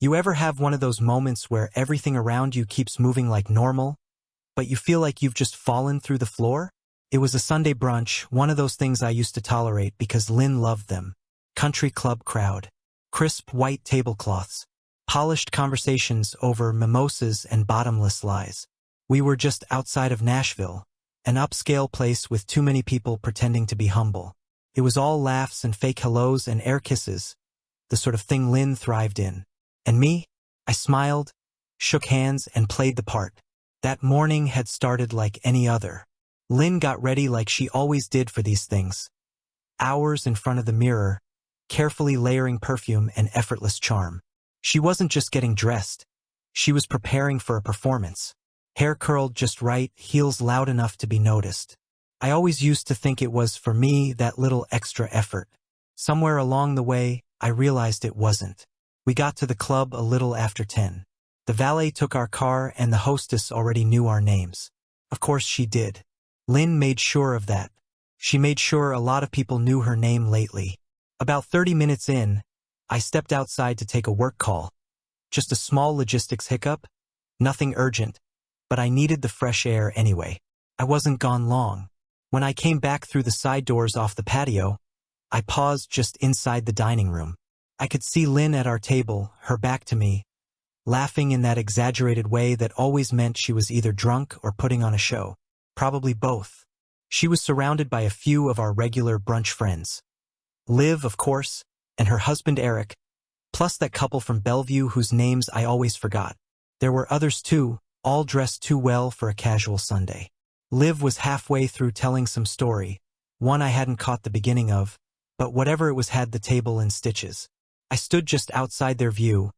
You ever have one of those moments where everything around you keeps moving like normal, but you feel like you've just fallen through the floor? It was a Sunday brunch, one of those things I used to tolerate because Lynn loved them. Country club crowd, crisp white tablecloths, polished conversations over mimosas and bottomless lies. We were just outside of Nashville, an upscale place with too many people pretending to be humble. It was all laughs and fake hellos and air kisses, the sort of thing Lynn thrived in. And me? I smiled, shook hands, and played the part. That morning had started like any other. Lynn got ready like she always did for these things. Hours in front of the mirror, carefully layering perfume and effortless charm. She wasn't just getting dressed. She was preparing for a performance. Hair curled just right, heels loud enough to be noticed. I always used to think it was, for me, that little extra effort. Somewhere along the way, I realized it wasn't. We got to the club a little after 10. The valet took our car and the hostess already knew our names. Of course she did. Lynn made sure of that. She made sure a lot of people knew her name lately. About 30 minutes in, I stepped outside to take a work call. Just a small logistics hiccup, nothing urgent, but I needed the fresh air anyway. I wasn't gone long. When I came back through the side doors off the patio, I paused just inside the dining room. I could see Lynn at our table, her back to me, laughing in that exaggerated way that always meant she was either drunk or putting on a show. Probably both. She was surrounded by a few of our regular brunch friends. Liv, of course, and her husband Eric, plus that couple from Bellevue whose names I always forgot. There were others too, all dressed too well for a casual Sunday. Liv was halfway through telling some story, one I hadn't caught the beginning of, but whatever it was had the table in stitches. I stood just outside their view,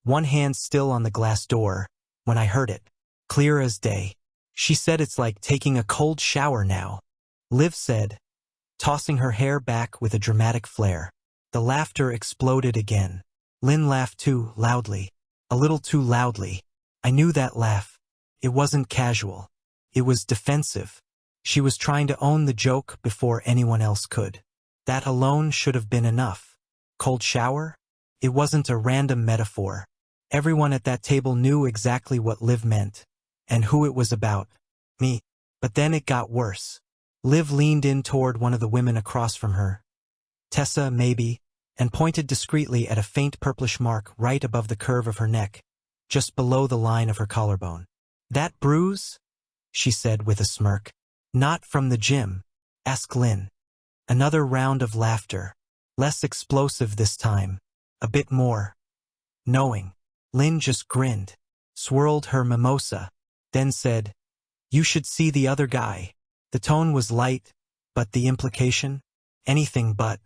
one hand still on the glass door, when I heard it, clear as day. She said it's like taking a cold shower now. Liv said, tossing her hair back with a dramatic flair. The laughter exploded again. Lynn laughed too, loudly. A little too loudly. I knew that laugh. It wasn't casual. It was defensive. She was trying to own the joke before anyone else could. That alone should have been enough. Cold shower? It wasn't a random metaphor. Everyone at that table knew exactly what Liv meant, and who it was about. Me. But then it got worse. Liv leaned in toward one of the women across from her. Tessa, maybe, and pointed discreetly at a faint purplish mark right above the curve of her neck, just below the line of her collarbone. That bruise? She said with a smirk. Not from the gym. Ask Lynn. Another round of laughter. Less explosive this time. A bit more knowing. Lynn just grinned, swirled her mimosa, then said, "You should see the other guy." The tone was light, but the implication? Anything but.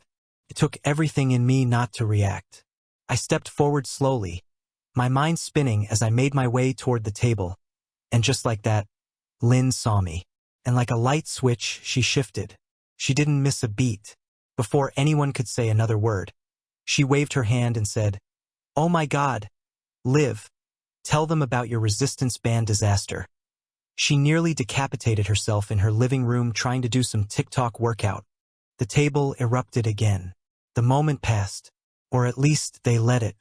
It took everything in me not to react. I stepped forward slowly, my mind spinning as I made my way toward the table, and just like that, Lynn saw me. And like a light switch, she shifted. She didn't miss a beat. Before anyone could say another word, she waved her hand and said, "Oh my God, Liv, tell them about your resistance band disaster." She nearly decapitated herself in her living room trying to do some TikTok workout. The table erupted again. The moment passed, or at least they let it.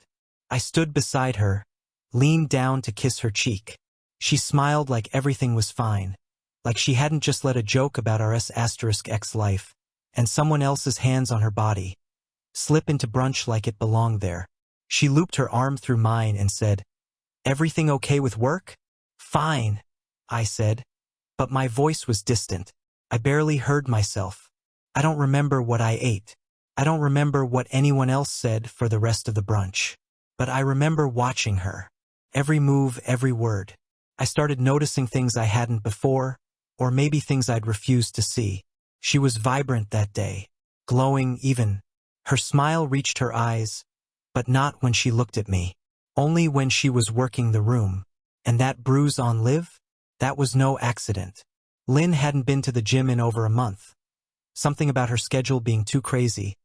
I stood beside her, leaned down to kiss her cheek. She smiled like everything was fine, like she hadn't just let a joke about our S*X life, and someone else's hands on her body slip into brunch like it belonged there. She looped her arm through mine and said, "Everything okay with work?" "Fine," I said, but my voice was distant. I barely heard myself. I don't remember what I ate. I don't remember what anyone else said for the rest of the brunch. But I remember watching her. Every move, every word. I started noticing things I hadn't before, or maybe things I'd refused to see. She was vibrant that day, glowing even. Her smile reached her eyes, but not when she looked at me. Only when she was working the room. And that bruise on Liv? That was no accident. Lynn hadn't been to the gym in over a month. Something about her schedule being too crazy.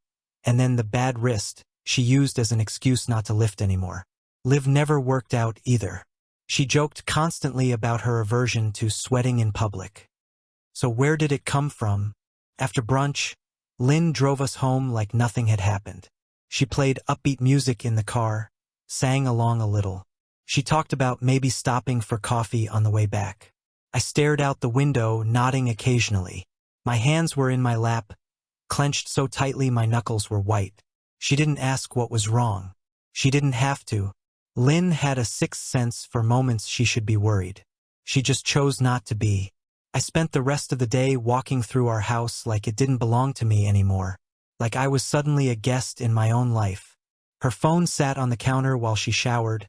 And then the bad wrist she used as an excuse not to lift anymore. Liv never worked out either. She joked constantly about her aversion to sweating in public. So where did it come from? After brunch, Lynn drove us home like nothing had happened. She played upbeat music in the car, sang along a little. She talked about maybe stopping for coffee on the way back. I stared out the window, nodding occasionally. My hands were in my lap, clenched so tightly my knuckles were white. She didn't ask what was wrong. She didn't have to. Lynn had a sixth sense for moments she should be worried. She just chose not to be. I spent the rest of the day walking through our house like it didn't belong to me anymore, like I was suddenly a guest in my own life. Her phone sat on the counter while she showered,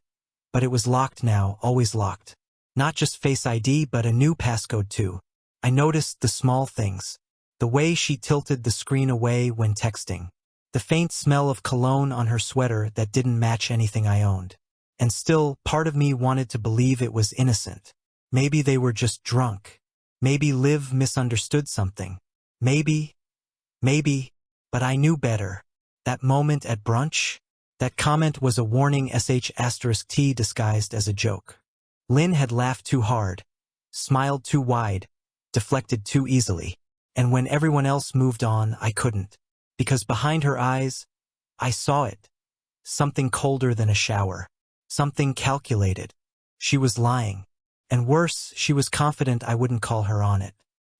but it was locked now, always locked. Not just Face ID, but a new passcode too. I noticed the small things. The way she tilted the screen away when texting. The faint smell of cologne on her sweater that didn't match anything I owned. And still, part of me wanted to believe it was innocent. Maybe they were just drunk. Maybe Liv misunderstood something. Maybe, but I knew better. That moment at brunch? That comment was a warning **T disguised as a joke. Lynn had laughed too hard, smiled too wide, deflected too easily. And when everyone else moved on, I couldn't. Because behind her eyes, I saw it. Something colder than a shower. Something calculated. She was lying. And worse, she was confident I wouldn't call her on it.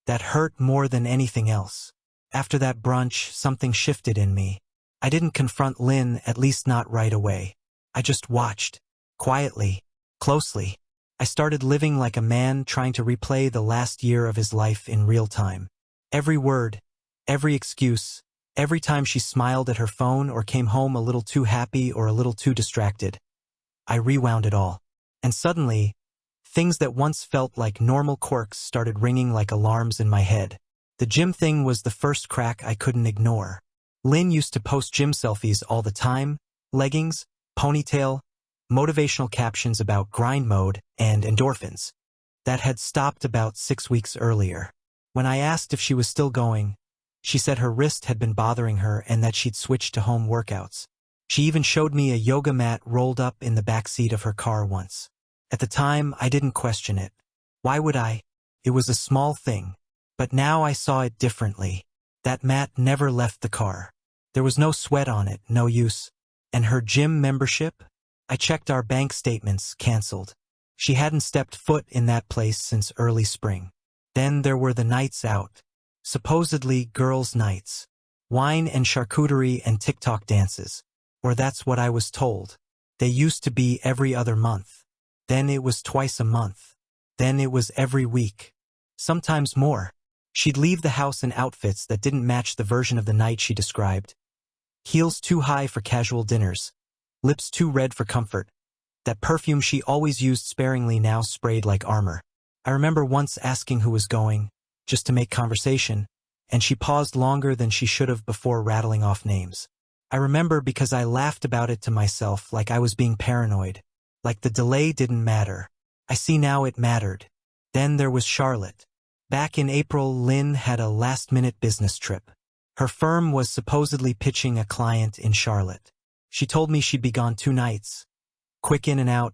That hurt more than anything else. After that brunch, something shifted in me. I didn't confront Lynn, at least not right away. I just watched. Quietly. Closely. I started living like a man trying to replay the last year of his life in real time. Every word, every excuse, every time she smiled at her phone or came home a little too happy or a little too distracted. I rewound it all. And suddenly, things that once felt like normal quirks started ringing like alarms in my head. The gym thing was the first crack I couldn't ignore. Lynn used to post gym selfies all the time, leggings, ponytail, motivational captions about grind mode and endorphins. That had stopped about 6 weeks earlier. When I asked if she was still going, she said her wrist had been bothering her and that she'd switched to home workouts. She even showed me a yoga mat rolled up in the backseat of her car once. At the time, I didn't question it. Why would I? It was a small thing. But now I saw it differently. That mat never left the car. There was no sweat on it, no use. And her gym membership? I checked our bank statements, canceled. She hadn't stepped foot in that place since early spring. Then there were the nights out. Supposedly girls' nights. Wine and charcuterie and TikTok dances. Or that's what I was told. They used to be every other month. Then it was twice a month. Then it was every week. Sometimes more. She'd leave the house in outfits that didn't match the version of the night she described. Heels too high for casual dinners. Lips too red for comfort. That perfume she always used sparingly now sprayed like armor. I remember once asking who was going, just to make conversation, and she paused longer than she should have before rattling off names. I remember because I laughed about it to myself like I was being paranoid. Like the delay didn't matter. I see now it mattered. Then there was Charlotte. Back in April, Lynn had a last-minute business trip. Her firm was supposedly pitching a client in Charlotte. She told me she'd be gone 2 nights. Quick in and out,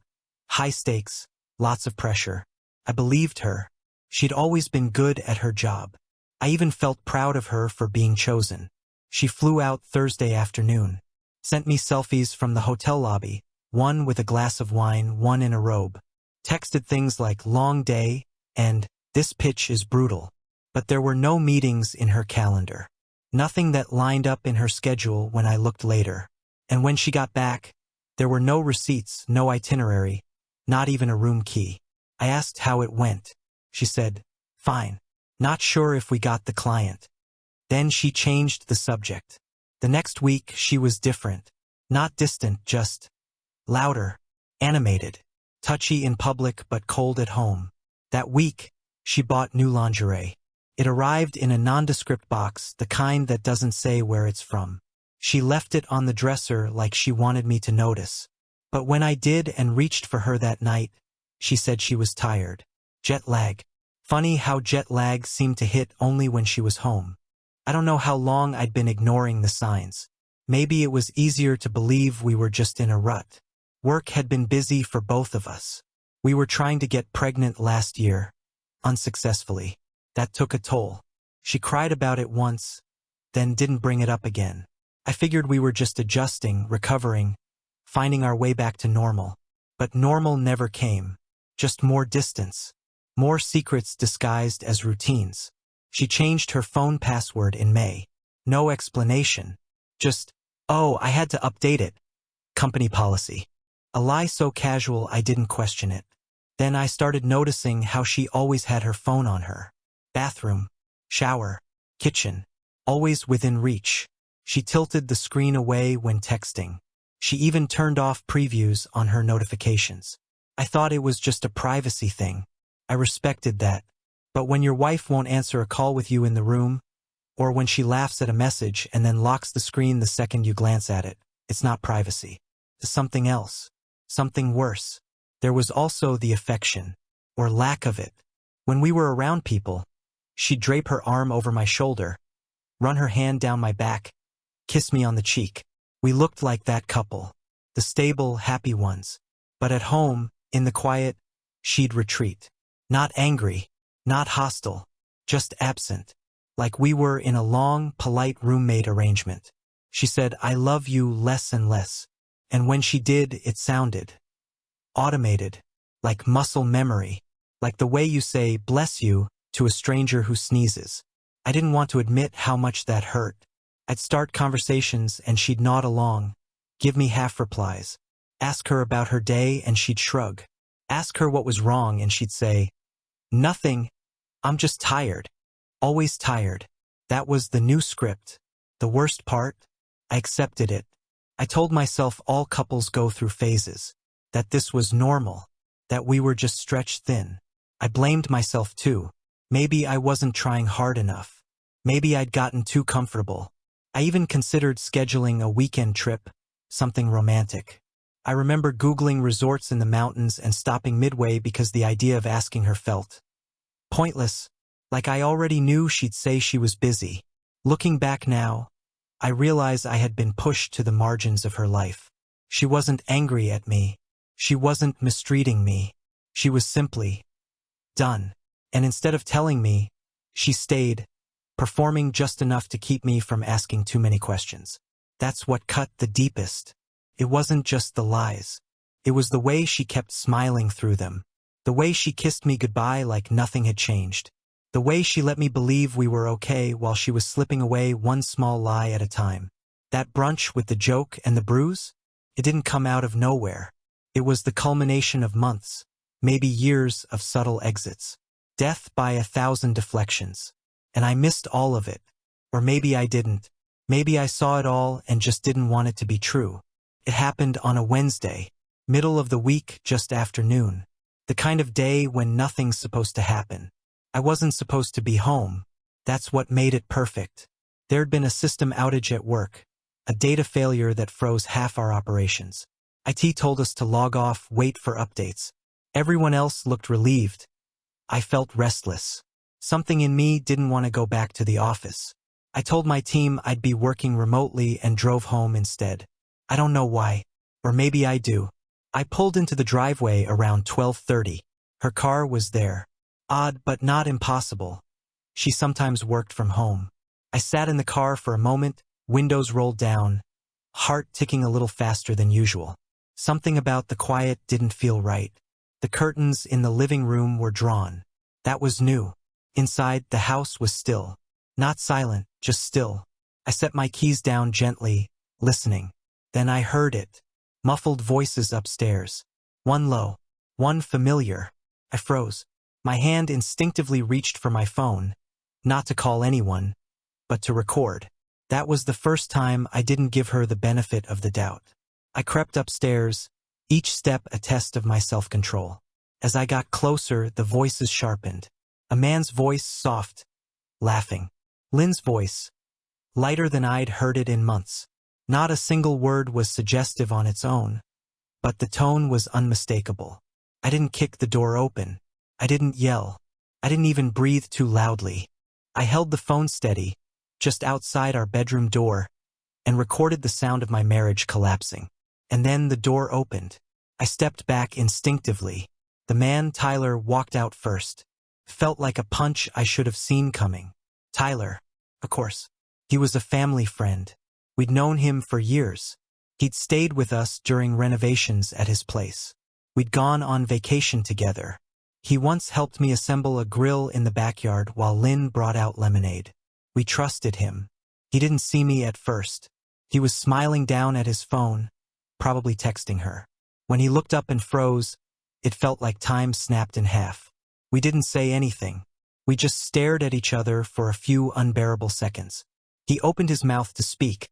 high stakes, lots of pressure. I believed her. She'd always been good at her job. I even felt proud of her for being chosen. She flew out Thursday afternoon. Sent me selfies from the hotel lobby, one with a glass of wine, one in a robe. Texted things like long day and this pitch is brutal. But there were no meetings in her calendar. Nothing that lined up in her schedule when I looked later. And when she got back, there were no receipts, no itinerary, not even a room key. I asked how it went. She said, fine. Not sure if we got the client. Then she changed the subject. The next week, she was different. Not distant, just louder, animated, touchy in public but cold at home. That week, she bought new lingerie. It arrived in a nondescript box, the kind that doesn't say where it's from. She left it on the dresser like she wanted me to notice. But when I did and reached for her that night, she said she was tired. Jet lag. Funny how jet lag seemed to hit only when she was home. I don't know how long I'd been ignoring the signs. Maybe it was easier to believe we were just in a rut. Work had been busy for both of us. We were trying to get pregnant last year. Unsuccessfully. That took a toll. She cried about it once, then didn't bring it up again. I figured we were just adjusting, recovering, finding our way back to normal. But normal never came. Just more distance. More secrets disguised as routines. She changed her phone password in May. No explanation. Just, oh, I had to update it. Company policy. A lie so casual I didn't question it. Then I started noticing how she always had her phone on her. Bathroom, shower, kitchen, always within reach. She tilted the screen away when texting. She even turned off previews on her notifications. I thought it was just a privacy thing. I respected that. But when your wife won't answer a call with you in the room, or when she laughs at a message and then locks the screen the second you glance at it, it's not privacy. It's something else. Something worse. There was also the affection, or lack of it. When we were around people, she'd drape her arm over my shoulder, run her hand down my back, kiss me on the cheek. We looked like that couple, the stable, happy ones. But at home, in the quiet, she'd retreat. Not angry, not hostile, just absent. Like we were in a long, polite roommate arrangement. She said, "I love you" less and less. And when she did, it sounded automated, like muscle memory, like the way you say "bless you" to a stranger who sneezes. I didn't want to admit how much that hurt. I'd start conversations and she'd nod along, give me half replies. Ask her about her day and she'd shrug. Ask her what was wrong and she'd say, "Nothing, I'm just tired." Always tired. That was the new script. The worst part? I accepted it. I told myself all couples go through phases. That this was normal. That we were just stretched thin. I blamed myself too. Maybe I wasn't trying hard enough. Maybe I'd gotten too comfortable. I even considered scheduling a weekend trip, something romantic. I remember Googling resorts in the mountains and stopping midway because the idea of asking her felt pointless. Like I already knew she'd say she was busy. Looking back now, I realize I had been pushed to the margins of her life. She wasn't angry at me. She wasn't mistreating me. She was simply done. And instead of telling me, she stayed, performing just enough to keep me from asking too many questions. That's what cut the deepest. It wasn't just the lies. It was the way she kept smiling through them. The way she kissed me goodbye like nothing had changed. The way she let me believe we were okay while she was slipping away one small lie at a time. That brunch with the joke and the bruise? It didn't come out of nowhere. It was the culmination of months, maybe years of subtle exits. Death by 1,000 deflections. And I missed all of it. Or maybe I didn't. Maybe I saw it all and just didn't want it to be true. It happened on a Wednesday, middle of the week, just after noon. The kind of day when nothing's supposed to happen. I wasn't supposed to be home. That's what made it perfect. There'd been a system outage at work, a data failure that froze half our operations. IT told us to log off, wait for updates. Everyone else looked relieved. I felt restless. Something in me didn't want to go back to the office. I told my team I'd be working remotely and drove home instead. I don't know why. Or maybe I do. I pulled into the driveway around 12:30. Her car was there. Odd but not impossible. She sometimes worked from home. I sat in the car for a moment, windows rolled down, heart ticking a little faster than usual. Something about the quiet didn't feel right. The curtains in the living room were drawn. That was new. Inside, the house was still. Not silent, just still. I set my keys down gently, listening. Then I heard it. Muffled voices upstairs. One low, one familiar. I froze. My hand instinctively reached for my phone, not to call anyone, but to record. That was the first time I didn't give her the benefit of the doubt. I crept upstairs, each step a test of my self-control. As I got closer, the voices sharpened. A man's voice, soft, laughing. Lynn's voice, lighter than I'd heard it in months. Not a single word was suggestive on its own, but the tone was unmistakable. I didn't kick the door open. I didn't yell. I didn't even breathe too loudly. I held the phone steady, just outside our bedroom door, and recorded the sound of my marriage collapsing. And then the door opened. I stepped back instinctively. The man, Tyler, walked out first. Felt like a punch I should have seen coming. Tyler, of course. He was a family friend. We'd known him for years. He'd stayed with us during renovations at his place. We'd gone on vacation together. He once helped me assemble a grill in the backyard while Lynn brought out lemonade. We trusted him. He didn't see me at first. He was smiling down at his phone, probably texting her. When he looked up and froze, it felt like time snapped in half. We didn't say anything. We just stared at each other for a few unbearable seconds. He opened his mouth to speak,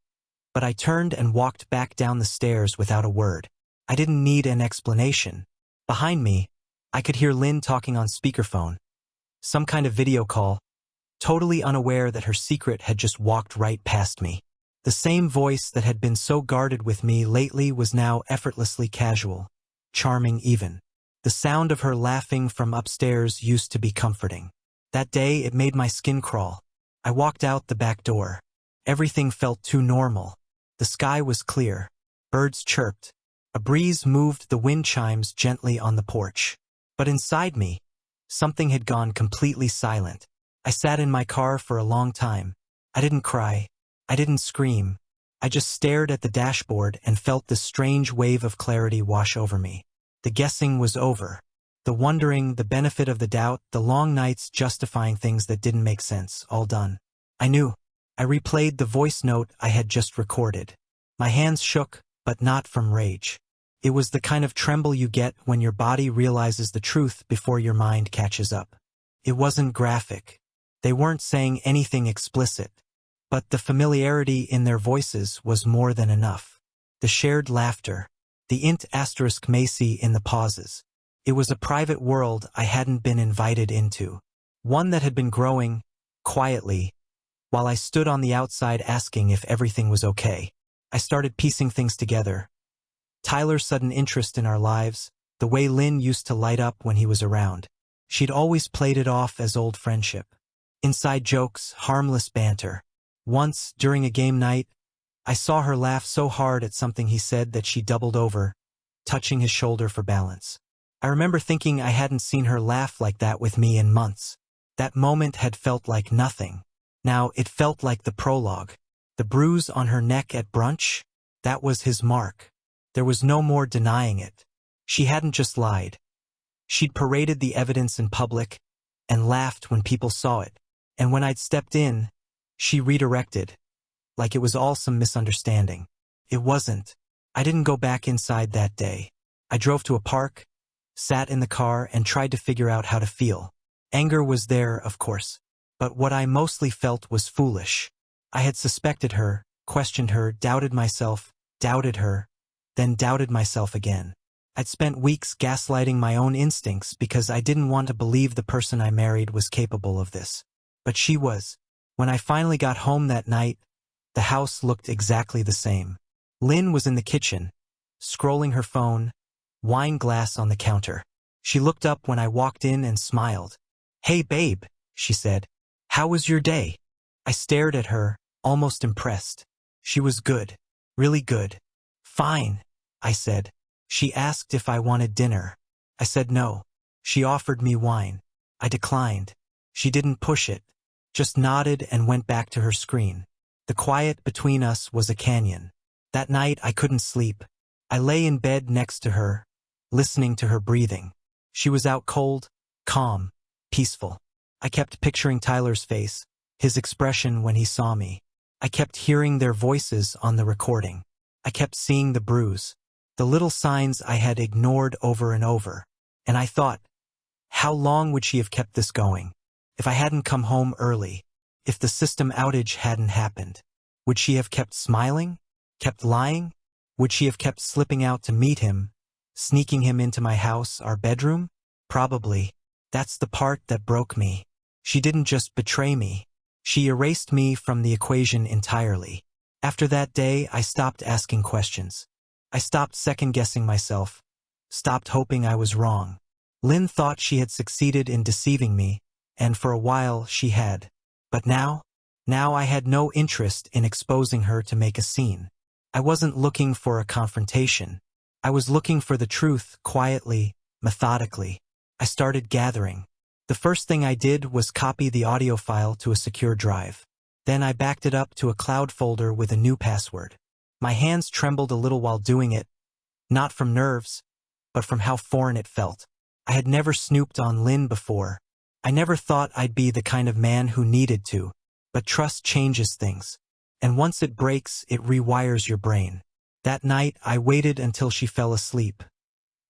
but I turned and walked back down the stairs without a word. I didn't need an explanation. Behind me, I could hear Lynn talking on speakerphone. Some kind of video call, totally unaware that her secret had just walked right past me. The same voice that had been so guarded with me lately was now effortlessly casual, charming even. The sound of her laughing from upstairs used to be comforting. That day, it made my skin crawl. I walked out the back door. Everything felt too normal. The sky was clear. Birds chirped. A breeze moved the wind chimes gently on the porch. But inside me, something had gone completely silent. I sat in my car for a long time. I didn't cry. I didn't scream. I just stared at the dashboard and felt this strange wave of clarity wash over me. The guessing was over. The wondering, the benefit of the doubt, the long nights justifying things that didn't make sense, all done. I knew. I replayed the voice note I had just recorded. My hands shook, but not from rage. It was the kind of tremble you get when your body realizes the truth before your mind catches up. It wasn't graphic. They weren't saying anything explicit. But the familiarity in their voices was more than enough. The shared laughter. The int asterisk Macy in the pauses. It was a private world I hadn't been invited into. One that had been growing, quietly, while I stood on the outside asking if everything was okay. I started piecing things together. Tyler's sudden interest in our lives, the way Lynn used to light up when he was around. She'd always played it off as old friendship. Inside jokes, harmless banter. Once, during a game night, I saw her laugh so hard at something he said that she doubled over, touching his shoulder for balance. I remember thinking I hadn't seen her laugh like that with me in months. That moment had felt like nothing. Now it felt like the prologue. The bruise on her neck at brunch, that was his mark. There was no more denying it. She hadn't just lied. She'd paraded the evidence in public and laughed when people saw it. And when I'd stepped in, she redirected, like it was all some misunderstanding. It wasn't. I didn't go back inside that day. I drove to a park, sat in the car, and tried to figure out how to feel. Anger was there, of course. But what I mostly felt was foolish. I had suspected her, questioned her, doubted myself, doubted her, then doubted myself again. I'd spent weeks gaslighting my own instincts because I didn't want to believe the person I married was capable of this. But she was. When I finally got home that night, the house looked exactly the same. Lynn was in the kitchen, scrolling her phone, wine glass on the counter. She looked up when I walked in and smiled. "Hey babe," she said. "How was your day?" I stared at her, almost impressed. She was good. Really good. "Fine," I said. She asked if I wanted dinner. I said no. She offered me wine. I declined. She didn't push it, just nodded and went back to her screen. The quiet between us was a canyon. That night I couldn't sleep. I lay in bed next to her, listening to her breathing. She was out cold, calm, peaceful. I kept picturing Tyler's face, his expression when he saw me. I kept hearing their voices on the recording. I kept seeing the bruise, the little signs I had ignored over and over. And I thought, how long would she have kept this going? If I hadn't come home early, if the system outage hadn't happened, would she have kept smiling? Kept lying? Would she have kept slipping out to meet him, sneaking him into my house, our bedroom? Probably. That's the part that broke me. She didn't just betray me. She erased me from the equation entirely. After that day, I stopped asking questions. I stopped second-guessing myself, stopped hoping I was wrong. Lynn thought she had succeeded in deceiving me, and for a while she had. But now I had no interest in exposing her to make a scene. I wasn't looking for a confrontation. I was looking for the truth quietly, methodically. I started gathering. The first thing I did was copy the audio file to a secure drive. Then I backed it up to a cloud folder with a new password. My hands trembled a little while doing it, not from nerves, but from how foreign it felt. I had never snooped on Lynn before. I never thought I'd be the kind of man who needed to, but trust changes things. And once it breaks, it rewires your brain. That night, I waited until she fell asleep.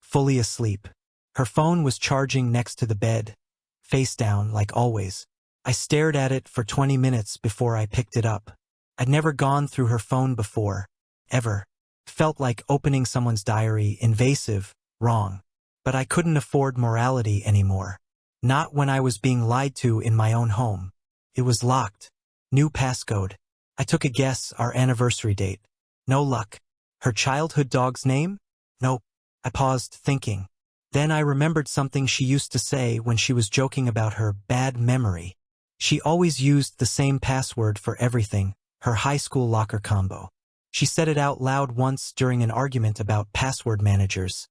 Fully asleep. Her phone was charging next to the bed, face down like always. I stared at it for 20 minutes before I picked it up. I'd never gone through her phone before, ever. Felt like opening someone's diary, invasive, wrong. But I couldn't afford morality anymore. Not when I was being lied to in my own home. It was locked. New passcode. I took a guess, our anniversary date. No luck. Her childhood dog's name? Nope. I paused, thinking. Then I remembered something she used to say when she was joking about her bad memory. She always used the same password for everything, her high school locker combo. She said it out loud once during an argument about password managers.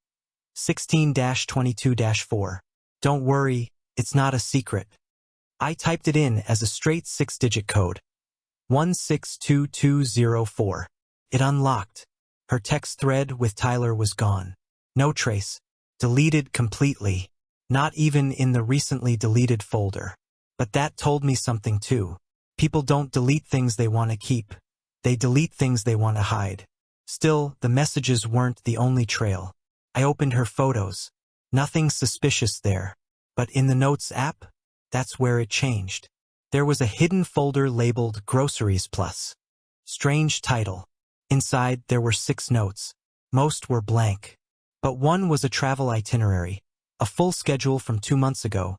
16-22-4. Don't worry, it's not a secret. I typed it in as a straight 6-digit code. 162204. It unlocked. Her text thread with Tyler was gone. No trace. Deleted completely. Not even in the recently deleted folder. But that told me something too. People don't delete things they want to keep. They delete things they want to hide. Still, the messages weren't the only trail. I opened her photos. Nothing suspicious there. But in the Notes app, that's where it changed. There was a hidden folder labeled Groceries Plus. Strange title. Inside, there were 6 notes. Most were blank. But one was a travel itinerary, a full schedule from 2 months ago,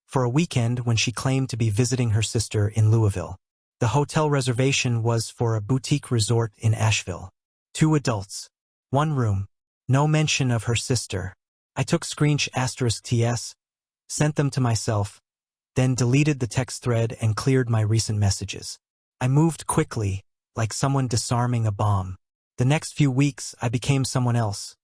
for a weekend when she claimed to be visiting her sister in Louisville. The hotel reservation was for a boutique resort in Asheville. 2 adults. 1 room. No mention of her sister. I took *TS, sent them to myself, then deleted the text thread and cleared my recent messages. I moved quickly, like someone disarming a bomb. The next few weeks, I became someone else.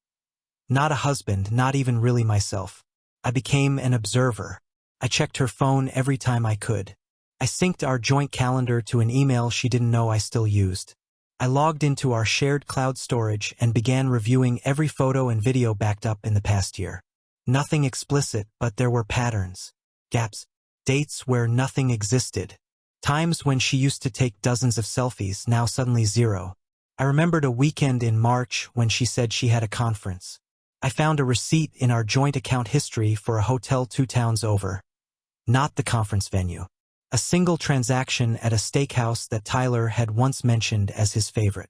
Not a husband, not even really myself. I became an observer. I checked her phone every time I could. I synced our joint calendar to an email she didn't know I still used. I logged into our shared cloud storage and began reviewing every photo and video backed up in the past year. Nothing explicit, but there were patterns. Gaps. Dates where nothing existed. Times when she used to take dozens of selfies, now suddenly 0. I remembered a weekend in March when she said she had a conference. I found a receipt in our joint account history for a hotel 2 towns over. Not the conference venue. A single transaction at a steakhouse that Tyler had once mentioned as his favorite.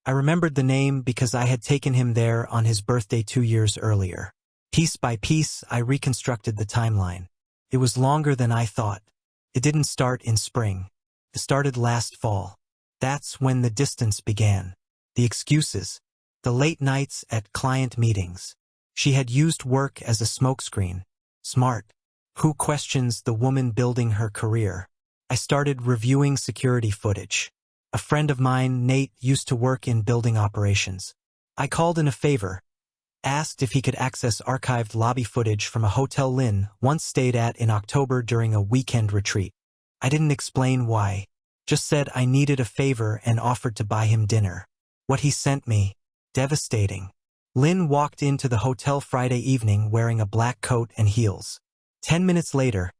I remembered the name because I had taken him there on his birthday 2 years earlier. Piece by piece, I reconstructed the timeline. It was longer than I thought. It didn't start in spring. It started last fall. That's when the distance began. The excuses. The late nights at client meetings. She had used work as a smokescreen. Smart. Who questions the woman building her career? I started reviewing security footage. A friend of mine, Nate, used to work in building operations. I called in a favor. Asked if he could access archived lobby footage from a hotel Lynn once stayed at in October during a weekend retreat. I didn't explain why. Just said I needed a favor and offered to buy him dinner. What he sent me. Devastating. Lynn walked into the hotel Friday evening wearing a black coat and heels. 10 minutes later,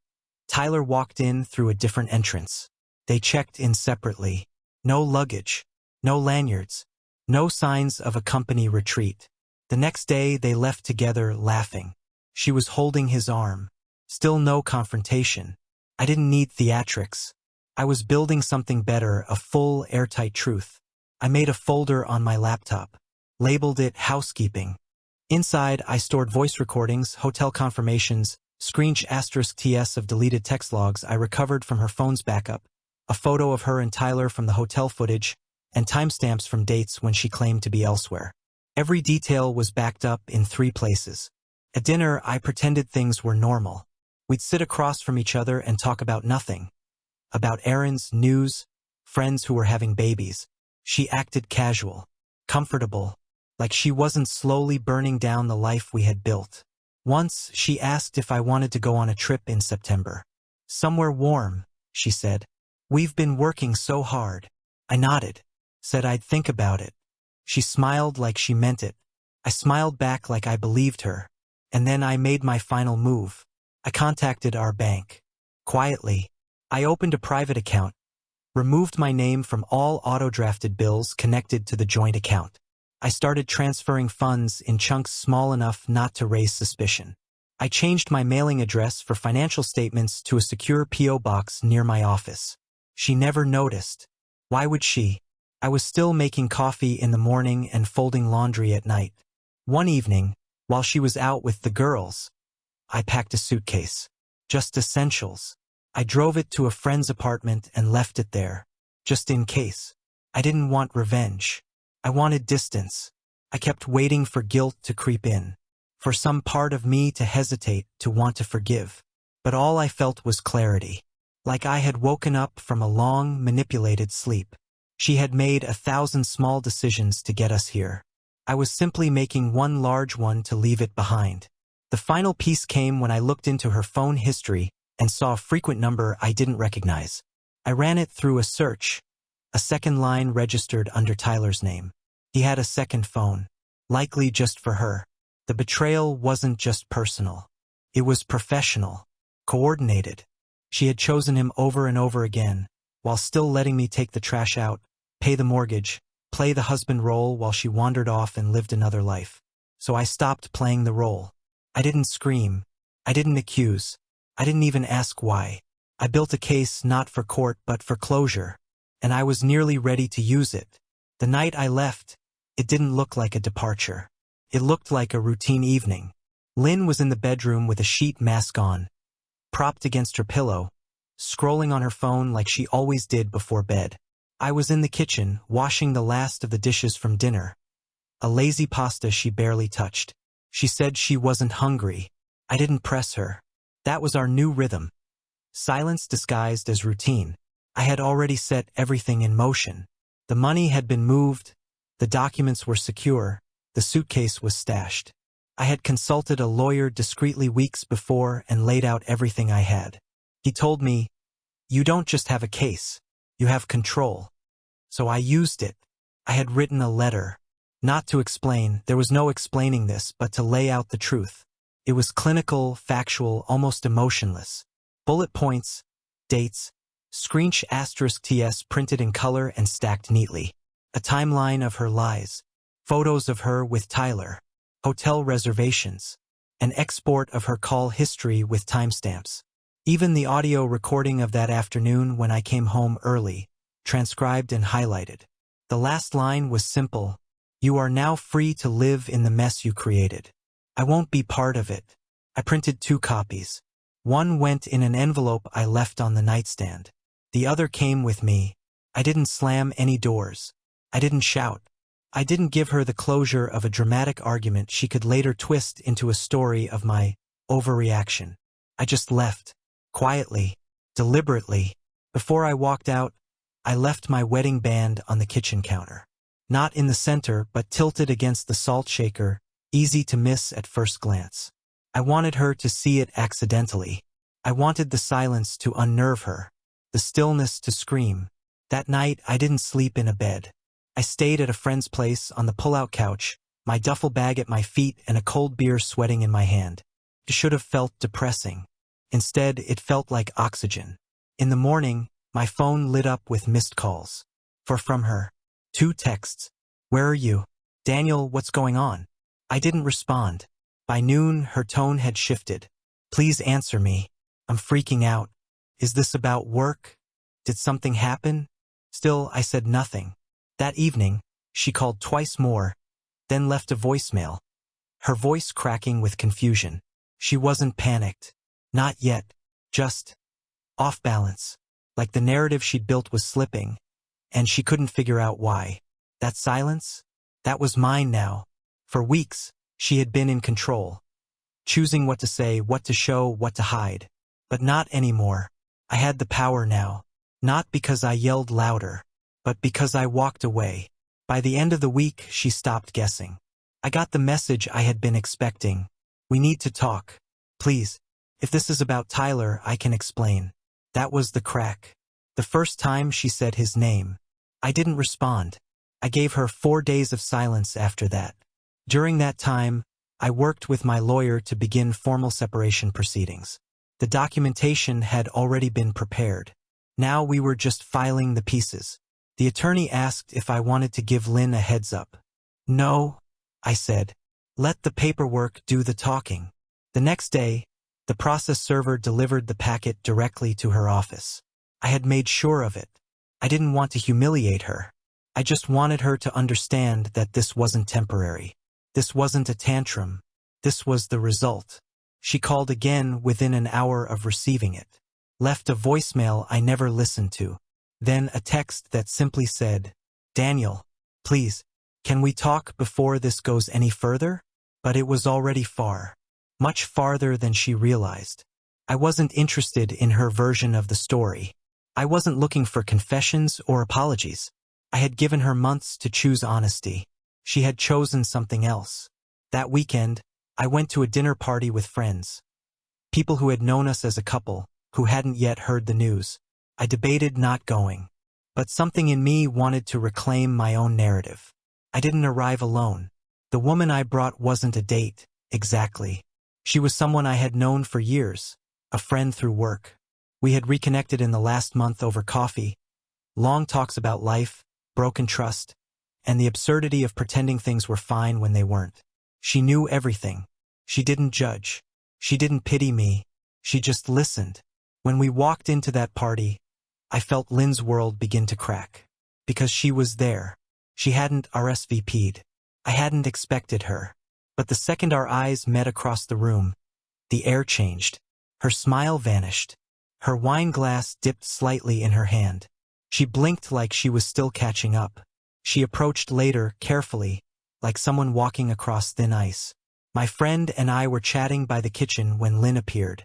Tyler walked in through a different entrance. They checked in separately. No luggage. No lanyards. No signs of a company retreat. The next day, they left together laughing. She was holding his arm. Still no confrontation. I didn't need theatrics. I was building something better, a full, airtight truth. I made a folder on my laptop. Labeled it housekeeping. Inside, I stored voice recordings, hotel confirmations, *TS of deleted text logs I recovered from her phone's backup, a photo of her and Tyler from the hotel footage, and timestamps from dates when she claimed to be elsewhere. Every detail was backed up in 3 places. At dinner, I pretended things were normal. We'd sit across from each other and talk about nothing. About errands, news, friends who were having babies. She acted casual, comfortable, like she wasn't slowly burning down the life we had built. Once, she asked if I wanted to go on a trip in September. Somewhere warm, she said. We've been working so hard. I nodded, said I'd think about it. She smiled like she meant it. I smiled back like I believed her. And then I made my final move. I contacted our bank. Quietly, I opened a private account, removed my name from all auto-drafted bills connected to the joint account. I started transferring funds in chunks small enough not to raise suspicion. I changed my mailing address for financial statements to a secure P.O. box near my office. She never noticed. Why would she? I was still making coffee in the morning and folding laundry at night. One evening, while she was out with the girls, I packed a suitcase. Just essentials. I drove it to a friend's apartment and left it there, just in case. I didn't want revenge. I wanted distance. I kept waiting for guilt to creep in, for some part of me to hesitate, to want to forgive. But all I felt was clarity, like I had woken up from a long, manipulated sleep. She had made 1,000 small decisions to get us here. I was simply making one large one to leave it behind. The final piece came when I looked into her phone history and saw a frequent number I didn't recognize. I ran it through a search. A second line registered under Tyler's name. He had a second phone, likely just for her. The betrayal wasn't just personal. It was professional, coordinated. She had chosen him over and over again, while still letting me take the trash out, pay the mortgage, play the husband role while she wandered off and lived another life. So I stopped playing the role. I didn't scream. I didn't accuse. I didn't even ask why. I built a case not for court but for closure, and I was nearly ready to use it. The night I left, it didn't look like a departure. It looked like a routine evening. Lynn was in the bedroom with a sheet mask on, propped against her pillow, scrolling on her phone like she always did before bed. I was in the kitchen, washing the last of the dishes from dinner. A lazy pasta she barely touched. She said she wasn't hungry. I didn't press her. That was our new rhythm. Silence disguised as routine. I had already set everything in motion. The money had been moved. The documents were secure. The suitcase was stashed. I had consulted a lawyer discreetly weeks before and laid out everything I had. He told me, "You don't just have a case. You have control." So I used it. I had written a letter. Not to explain, there was no explaining this, but to lay out the truth. It was clinical, factual, almost emotionless. Bullet points, dates, screensh asterisk TS printed in color and stacked neatly. A timeline of her lies. Photos of her with Tyler. Hotel reservations. An export of her call history with timestamps. Even the audio recording of that afternoon when I came home early, transcribed and highlighted. The last line was simple. "You are now free to live in the mess you created. I won't be part of it." I printed 2 copies. One went in an envelope I left on the nightstand. The other came with me. I didn't slam any doors. I didn't shout. I didn't give her the closure of a dramatic argument she could later twist into a story of my overreaction. I just left. Quietly. Deliberately. Before I walked out, I left my wedding band on the kitchen counter. Not in the center, but tilted against the salt shaker, easy to miss at first glance. I wanted her to see it accidentally. I wanted the silence to unnerve her, the stillness to scream. That night, I didn't sleep in a bed. I stayed at a friend's place on the pull-out couch, my duffel bag at my feet and a cold beer sweating in my hand. It should have felt depressing. Instead, it felt like oxygen. In the morning, my phone lit up with missed calls. From her. 2 texts. "Where are you? Daniel, what's going on?" I didn't respond. By noon, her tone had shifted. "Please answer me. I'm freaking out. Is this about work? Did something happen?" Still, I said nothing. That evening, she called twice more, then left a voicemail, her voice cracking with confusion. She wasn't panicked. Not yet. Just off balance. Like the narrative she'd built was slipping, and she couldn't figure out why. That silence? That was mine now. For weeks, she had been in control, choosing what to say, what to show, what to hide. But not anymore. I had the power now. Not because I yelled louder, but because I walked away. By the end of the week, she stopped guessing. I got the message I had been expecting. "We need to talk. Please. If this is about Tyler, I can explain." That was the crack. The first time she said his name, I didn't respond. I gave her 4 days of silence after that. During that time, I worked with my lawyer to begin formal separation proceedings. The documentation had already been prepared. Now we were just filing the pieces. The attorney asked if I wanted to give Lynn a heads up. No, I said. Let the paperwork do the talking. The next day, the process server delivered the packet directly to her office. I had made sure of it. I didn't want to humiliate her. I just wanted her to understand that this wasn't temporary. This wasn't a tantrum. This was the result. She called again within an hour of receiving it. Left a voicemail I never listened to. Then a text that simply said, "Daniel, please, can we talk before this goes any further?" But it was already far. Much farther than she realized. I wasn't interested in her version of the story. I wasn't looking for confessions or apologies. I had given her months to choose honesty. She had chosen something else. That weekend, I went to a dinner party with friends. People who had known us as a couple, who hadn't yet heard the news. I debated not going. But something in me wanted to reclaim my own narrative. I didn't arrive alone. The woman I brought wasn't a date, exactly. She was someone I had known for years, a friend through work. We had reconnected in the last month over coffee. Long talks about life, broken trust, and the absurdity of pretending things were fine when they weren't. She knew everything. She didn't judge. She didn't pity me. She just listened. When we walked into that party, I felt Lynn's world begin to crack. Because she was there. She hadn't RSVP'd. I hadn't expected her. But the second our eyes met across the room, the air changed. Her smile vanished. Her wine glass dipped slightly in her hand. She blinked like she was still catching up. She approached later, carefully, like someone walking across thin ice. My friend and I were chatting by the kitchen when Lynn appeared.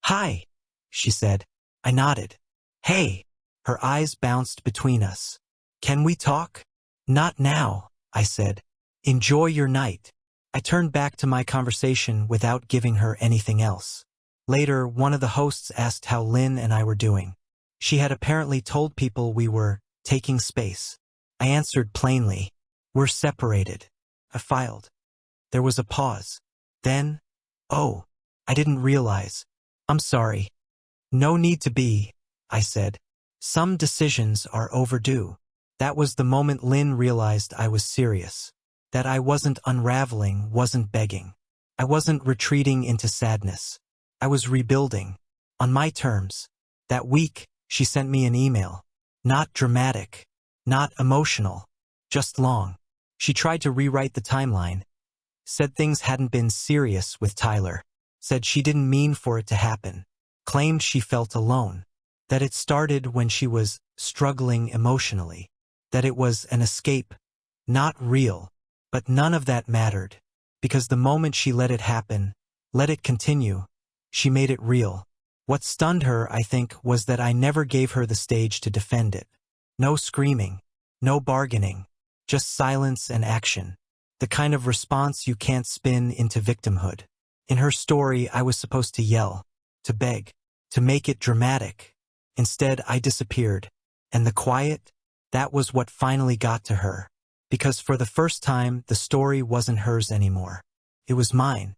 "Hi," she said. I nodded. "Hey." Her eyes bounced between us. "Can we talk?" "Not now," I said. "Enjoy your night." I turned back to my conversation without giving her anything else. Later, one of the hosts asked how Lynn and I were doing. She had apparently told people we were taking space. I answered plainly, "We're separated." I filed. There was a pause. Then, "Oh, I didn't realize. I'm sorry." "No need to be," I said. "Some decisions are overdue." That was the moment Lynn realized I was serious. That I wasn't unraveling, wasn't begging. I wasn't retreating into sadness. I was rebuilding. On my terms. That week, she sent me an email. Not dramatic. Not emotional. Just long. She tried to rewrite the timeline. Said things hadn't been serious with Tyler. Said she didn't mean for it to happen. Claimed she felt alone. That it started when she was struggling emotionally. That it was an escape. Not real. But none of that mattered. Because the moment she let it happen, let it continue, she made it real. What stunned her, I think, was that I never gave her the stage to defend it. No screaming. No bargaining. Just silence and action. The kind of response you can't spin into victimhood. In her story, I was supposed to yell, to beg, to make it dramatic. Instead, I disappeared. And the quiet, that was what finally got to her. Because for the first time, the story wasn't hers anymore. It was mine.